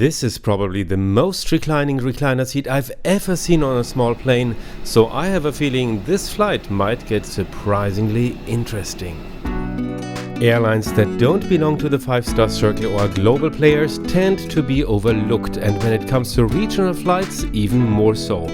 This is probably the most reclining recliner seat I've ever seen on a small plane, so I have a feeling this flight might get surprisingly interesting. Airlines that don't belong to the 5-star circle or global players tend to be overlooked, and when it comes to regional flights, even more so.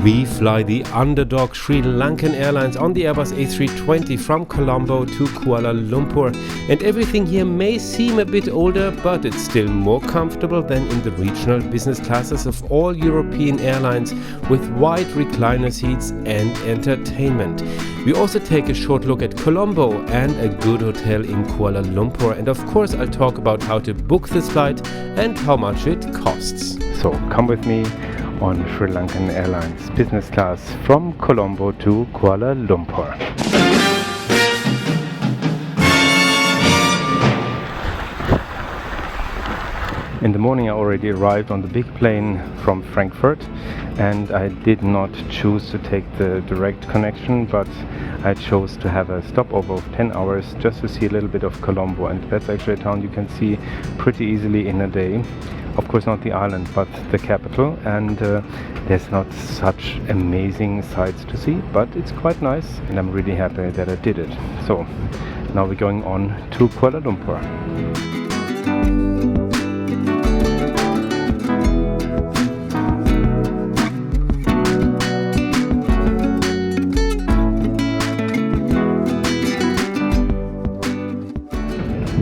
We fly the underdog SriLankan Airlines on the Airbus A320 from Colombo to Kuala Lumpur, and everything here may seem a bit older, but it's still more comfortable than in the regional business classes of all European airlines, with wide recliner seats and entertainment. We also take a short look at Colombo and a good hotel in Kuala Lumpur, and of course I'll talk about how to book this flight and how much it costs. So come with me on SriLankan Airlines Business Class from Colombo to Kuala Lumpur. In the morning I already arrived on the big plane from Frankfurt, and I did not choose to take the direct connection, but I chose to have a stopover of 10 hours just to see a little bit of Colombo, and that's actually a town you can see pretty easily in a day. Of course not the island, but the capital, and there's not such amazing sights to see, but it's quite nice, and I'm really happy that I did it. So now we're going on to Kuala Lumpur.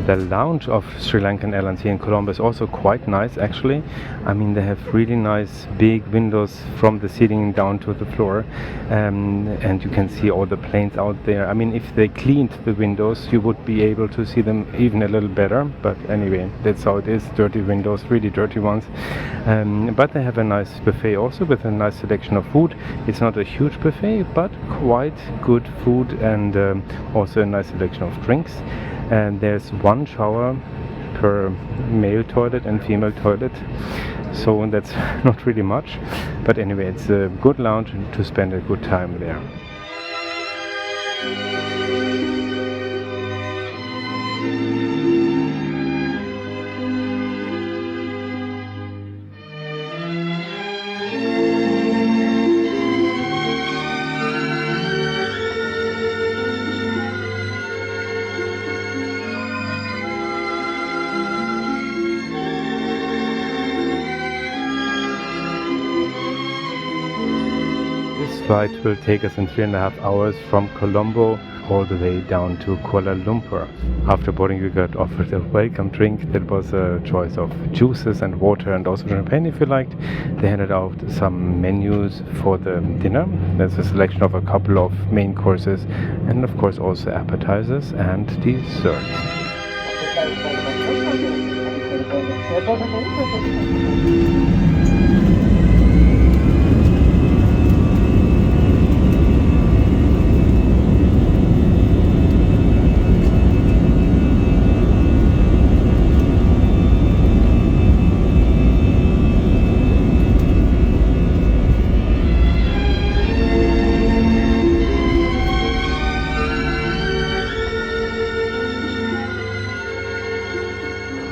The lounge of SriLankan Airlines here in Colombo is also quite nice actually. I mean, they have really nice big windows from the ceiling down to the floor, and you can see all the planes out there. I mean, if they cleaned the windows you would be able to see them even a little better, but anyway, that's how it is. Dirty windows, really dirty ones. But they have a nice buffet also with a nice selection of food. It's not a huge buffet, but quite good food, and also a nice selection of drinks. And there's one shower per male toilet and female toilet, so that's not really much, but anyway, it's a good lounge to spend a good time there. This flight will take us in 3.5 hours from Colombo all the way down to Kuala Lumpur. After boarding we got offered a welcome drink. That was a choice of juices and water and also champagne if you liked. They handed out some menus for the dinner. There's a selection of a couple of main courses and of course also appetizers and desserts.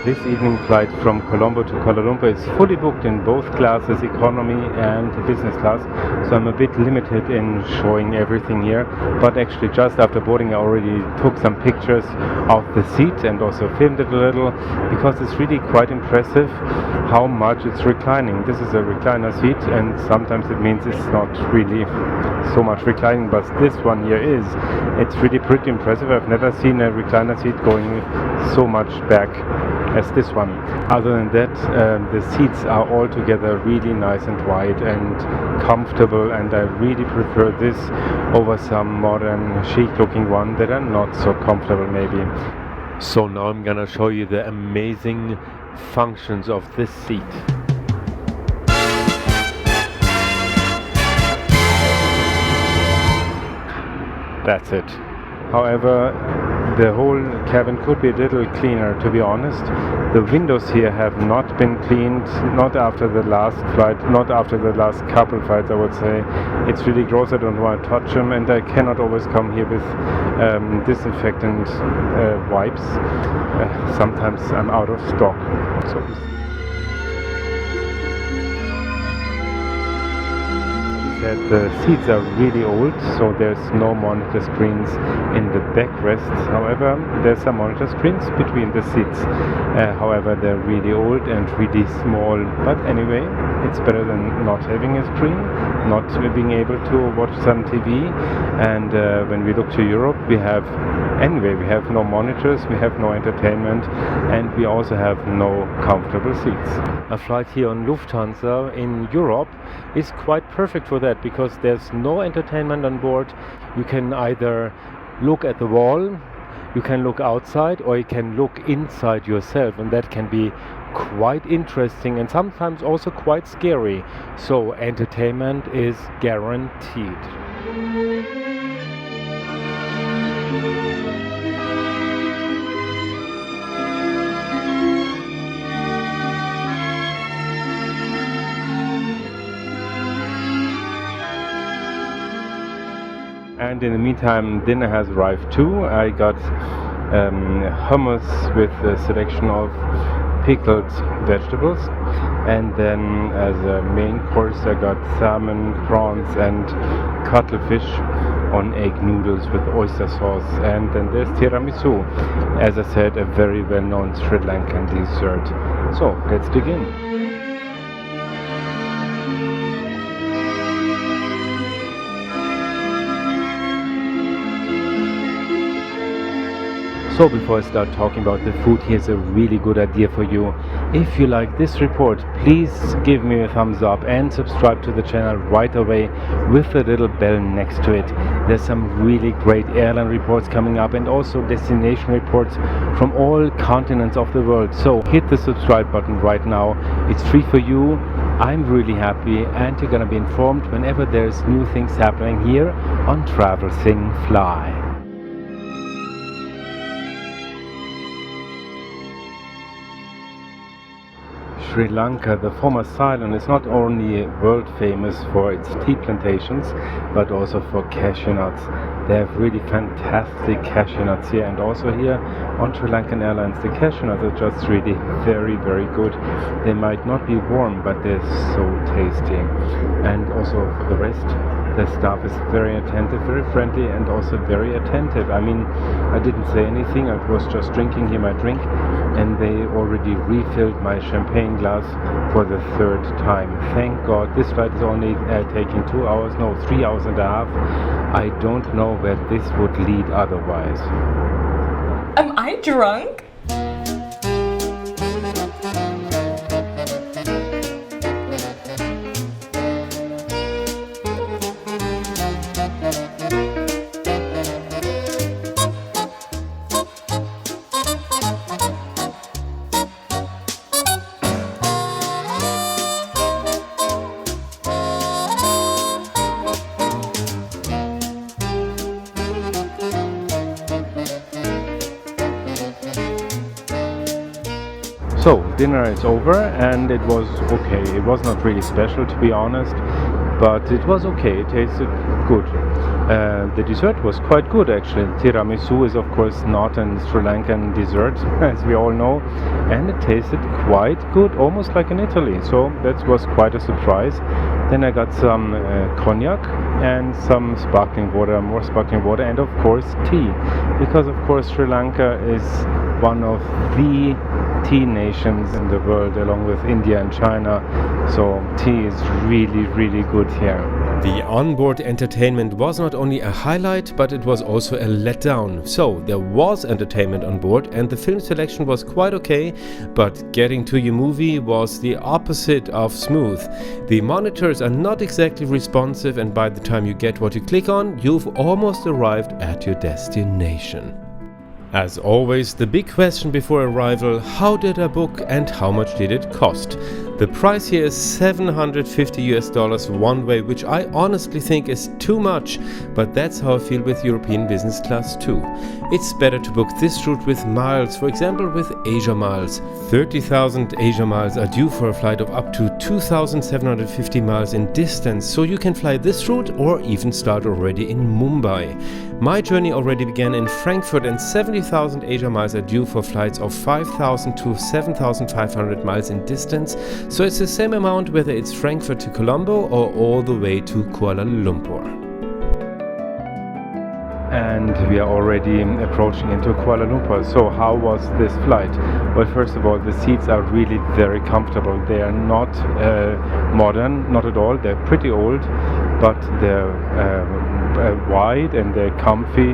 This evening flight from Colombo to Kuala Lumpur is fully booked in both classes, economy and business class, so I'm a bit limited in showing everything here, but actually just after boarding I already took some pictures of the seat and also filmed it a little, because it's really quite impressive how much it's reclining. This is a recliner seat, and sometimes it means it's not really so much reclining, but this one here is. It's really pretty impressive. I've never seen a recliner seat going so much back as this one. Other than that, the seats are all together really nice and wide and comfortable, and I really prefer this over some modern chic looking one that are not so comfortable maybe. So now I'm gonna show you the amazing functions of this seat. That's it. However, the whole cabin could be a little cleaner, to be honest. The windows here have not been cleaned, not after the last flight, not after the last couple flights I would say. It's really gross, I don't want to touch them, and I cannot always come here with disinfectant wipes. Sometimes I'm out of stock. So said, the seats are really old, so there's no monitor screens in the backrests. However, there's some monitor screens between the seats. However, they're really old and really small. But anyway, it's better than not having a screen, not being able to watch some TV. And when we look to Europe, we have no monitors, we have no entertainment, and we also have no comfortable seats. A flight here on Lufthansa in Europe is quite perfect for that, because there's no entertainment on board. You can either look at the wall, you can look outside, or you can look inside yourself, and that can be quite interesting and sometimes also quite scary. So entertainment is guaranteed. And in the meantime, dinner has arrived too. I got hummus with a selection of pickled vegetables, and then as a main course I got salmon, prawns and cuttlefish on egg noodles with oyster sauce. And then there's tiramisu, as I said, a very well-known Sri Lankan dessert. So let's dig in. So before I start talking about the food, here's a really good idea for you. If you like this report, please give me a thumbs up and subscribe to the channel right away with the little bell next to it. There's some really great airline reports coming up, and also destination reports from all continents of the world. So hit the subscribe button right now. It's free for you. I'm really happy, and you're gonna be informed whenever there's new things happening here on Travel Sing Fly. Sri Lanka, the former Ceylon, is not only world famous for its tea plantations, but also for cashew nuts. They have really fantastic cashew nuts here, and also here on SriLankan Airlines, the cashew nuts are just really very, very good. They might not be warm, but they're so tasty. And also for the rest, the staff is very attentive, very friendly, and also very attentive. I mean, I didn't say anything, I was just drinking here my drink, and they already refilled my champagne glass for the third time. Thank God. This flight is only taking 3 hours and a half. I don't know where this would lead otherwise. Am I drunk? So dinner is over, and it was okay. It was not really special, to be honest, but it was okay. It tasted good. The dessert was quite good, actually. Tiramisu is of course not a Sri Lankan dessert, as we all know, and it tasted quite good, almost like in Italy. So that was quite a surprise. Then I got some cognac and some sparkling water, more sparkling water, and of course tea, because of course Sri Lanka is one of the tea nations in the world, along with India and China. So tea is really, really good here. The onboard entertainment was not only a highlight, but it was also a letdown. So there was entertainment on board, and the film selection was quite okay, but getting to your movie was the opposite of smooth. The monitors are not exactly responsive, and by the time you get what you click on, you've almost arrived at your destination. As always, the big question before arrival: how did I book and how much did it cost? The price here is $750 one way, which I honestly think is too much, but that's how I feel with European business class too. It's better to book this route with miles, for example with Asia Miles. 30,000 Asia Miles are due for a flight of up to 2,750 miles in distance, so you can fly this route or even start already in Mumbai. My journey already began in Frankfurt, and 70,000 Asia miles are due for flights of 5,000 to 7,500 miles in distance, so it's the same amount whether it's Frankfurt to Colombo or all the way to Kuala Lumpur. And we are already approaching into Kuala Lumpur. So how was this flight? Well, first of all, the seats are really very comfortable. They are not modern, not at all. They're pretty old, but they're wide and they're comfy.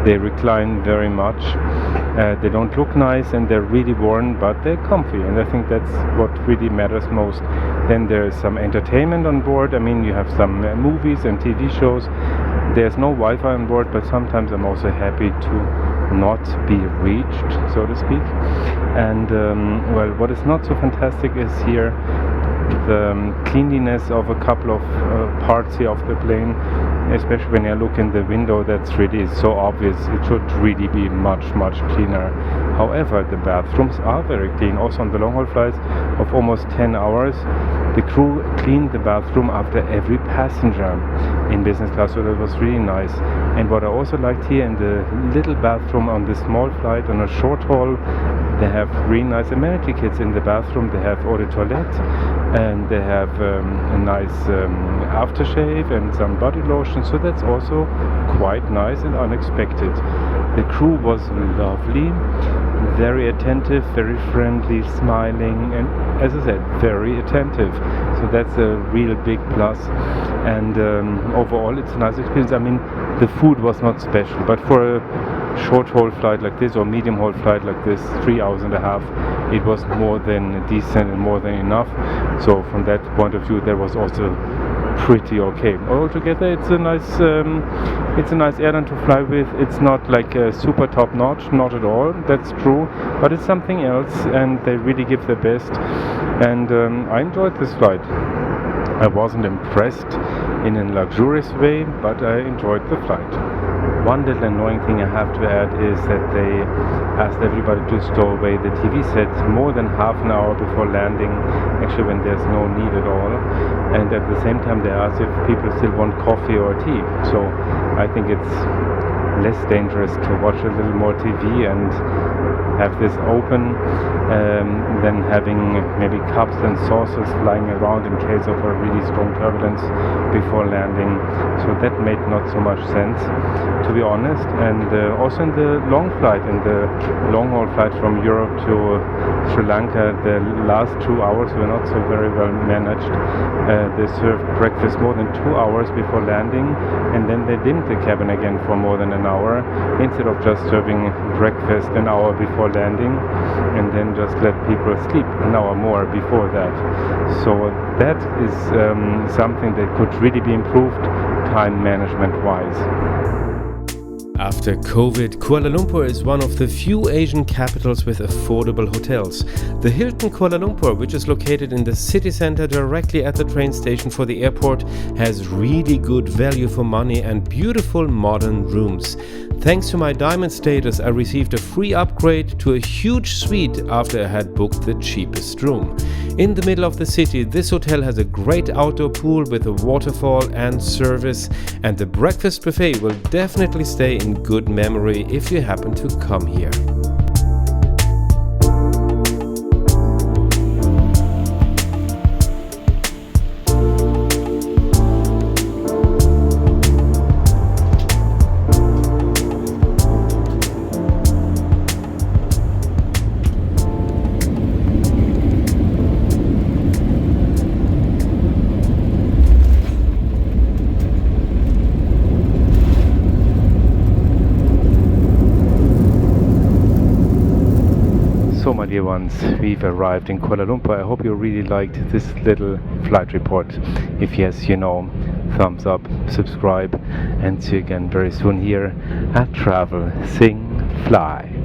They recline very much. They don't look nice and they're really worn, but they're comfy, and I think that's what really matters most. Then there's some entertainment on board. I mean, you have some movies and TV shows. There's no Wi-Fi on board, but sometimes I'm also happy to not be reached, so to speak. And well, what is not so fantastic is here the cleanliness of a couple of parts here of the plane, especially when you look in the window. That's really so obvious. It should really be much cleaner. However, the bathrooms are very clean. Also on the long haul flights of almost 10 hours, the crew cleaned the bathroom after every passenger in business class, so that was really nice. And what I also liked here in the little bathroom on the small flight on a short haul, they have really nice amenity kits in the bathroom. They have eau de toilette, and they have a nice aftershave and some body lotion, so that's also quite nice and unexpected. The crew was lovely, very attentive, very friendly, smiling, and as I said, very attentive. So that's a real big plus. And overall it's a nice experience. I mean, the food was not special, but for a short haul flight like this or medium haul flight like this, 3 hours and a half, it was more than decent and more than enough. So from that point of view, that was also pretty okay. Altogether, it's a nice airline to fly with. It's not like a super top notch, not at all, that's true, but it's something else, and they really give their best. And I enjoyed this flight. I wasn't impressed in a luxurious way, but I enjoyed the flight. One little annoying thing I have to add is that they asked everybody to stow away the TV set more than half an hour before landing, actually when there's no need at all. And at the same time they asked if people still want coffee or tea. So I think it's less dangerous to watch a little more TV and have this open than having maybe cups and saucers flying around in case of a really strong turbulence before landing. So that made not so much sense, to be honest. And also in the long flight, in the long haul flight from Europe to Sri Lanka, the last 2 hours were not so very well managed. They served breakfast more than 2 hours before landing, and then they dimmed the cabin again for more than an hour, instead of just serving breakfast an hour before landing and then just let people sleep an hour more before that. So that is something that could really be improved time management wise. After COVID, Kuala Lumpur is one of the few Asian capitals with affordable hotels. The Hilton Kuala Lumpur, which is located in the city center directly at the train station for the airport, has really good value for money and beautiful modern rooms. Thanks to my diamond status, I received a free upgrade to a huge suite after I had booked the cheapest room. In the middle of the city, this hotel has a great outdoor pool with a waterfall and service, and the breakfast buffet will definitely stay in good memory if you happen to come here. So my dear ones, we've arrived in Kuala Lumpur. I hope you really liked this little flight report. If yes, you know, thumbs up, subscribe, and see you again very soon here at Travel, Sing, Fly.